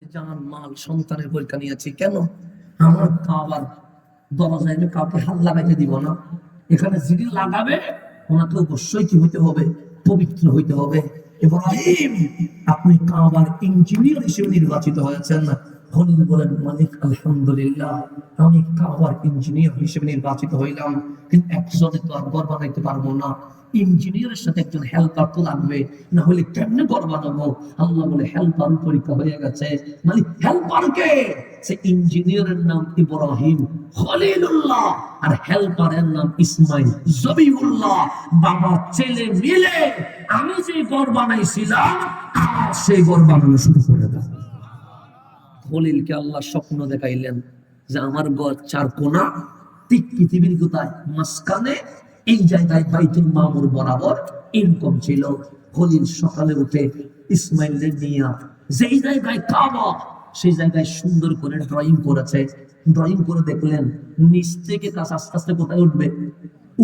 জান মাল সন্তানের পরীক্ষা নিয়েছি কেন? আমার কাবার দরজায় আমি কাউকে হাত লাগাইতে দিব না। এখানে যিনি লাগাবে ওনাকে অবশ্যই কি হইতে হবে? পবিত্র হইতে হবে। ইব্রাহিম, আপনি কাবার ইঞ্জিনিয়ার হিসেবে নির্বাচিত হয়েছেন। খলিল বলেন, মালিক আলহামদুলিল্লাহ, আমি কাবার ইঞ্জিনিয়ার হিসেবে নির্বাচিত হইলাম, কিন্তু একজনে তো আর ঘর বানাইতে পারবো না। ইঞ্জিনিয়ারের সাথে একজন হেল্পার তো লাগবে, না হলে কেমনে ঘর বানাবো? আল্লাহ বলে, হেল্পার পরীক্ষা হয়ে গেছে। মানে হেল্পার কে? সে ইঞ্জিনিয়ারের নাম ইব্রাহিম খলিলুল্লাহ, আর হেল্পারের নাম ইসমাইল জবিউল্লাহ। বাবা ছেলে মিলে আমি যে ঘর বানাইছিলাম আর সেই ঘর বানানো শুরু করে দাও। খলিলকে আল্লাহ স্বপ্ন দেখাইলেন যে আমার ঘর চার কোনা, ঠিক পৃথিবীর কোথায় মাঝখানে এই জায়গায় বাইতুল মামুর বরাবর এরকম ছিল। খলিল সকালে উঠে ইসমাইলের নিয়ে যেই জায়গায় কাবা, সেই জায়গায় সুন্দর করে ড্রয়িং করেছে। ড্রয়িং করে দেখলেন নিচ থেকে কাজ আস্তে আস্তে কোথায় উঠবে?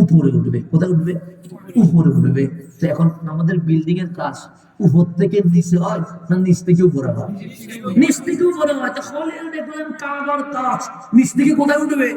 উপরে উঠবে। কোথায় উঠবে? উপরে উঠবে। তো এখন আমাদের বিল্ডিং এর কাজ উপর থেকে নিচে হয় না নিচ থেকে উপরে হয়? নিচ থেকে উপরে হয়। তো খলিল দেখলেন কাবার কাজ নিচ থেকে কোথায় উঠবে?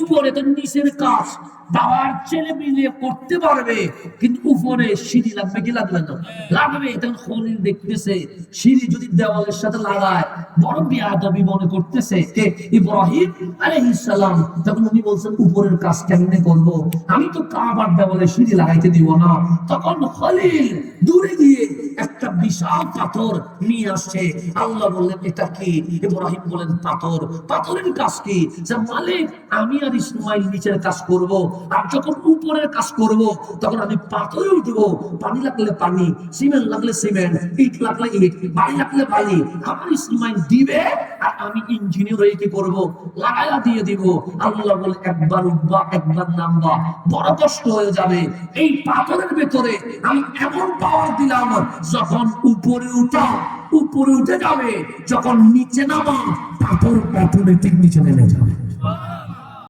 উপরে। তো নিচের কাজ বাবার ছেলে মিলিয়ে করতে পারবে, কিন্তু উপরে সিঁড়ি লাগবে কি লাগবে না? লাগবে। তখন খলিল দেখতেছে সিঁড়ি যদি দেওয়ালের সাথে লাগায় বড় বেয়াদবি মনে করতেছে কে? ইব্রাহিম আলাইহিস সালাম। তখন উনি বলছেন, উপরের কাজ কেমনে করব? আমি তো কাবার দেওয়ালে সিঁড়ি লাগাইতে দিব না। তখন খলিল দূরে গিয়ে একটা বিশাল পাথর নিয়ে আসছে। আল্লাহ বললেন, এটা কি? ইব্রাহিম বলেন, পাথর। পাথরের কাজ কি? যে মালিক, আমি আর ইসমাইল নিচের কাজ করব, আর যখন উপরের কাজ করব তখন আমি পাথরে উঠবো। পানি লাগলে পানি, সিমেন্ট লাগলে সিমেন্ট, ইট লাগলে ইট, বালি লাগলে বালি। আমার ইসমাইল দিবে আর আমি ইঞ্জিনিয়ার হয়ে কি করব? লাগায়া দিয়ে দিব। আল্লাহ বলে, একবার উঠবা একবার নামবা, বড় কষ্ট হয়ে যাবে। এই পাথরের ভেতরে আমি এমন পাওয়ার দিলাম, যখন উপরে উঠা উপরে উঠে যাবে, যখন নিচে নামা পাথর অটোমেটিক নিচে নেমে যাবে।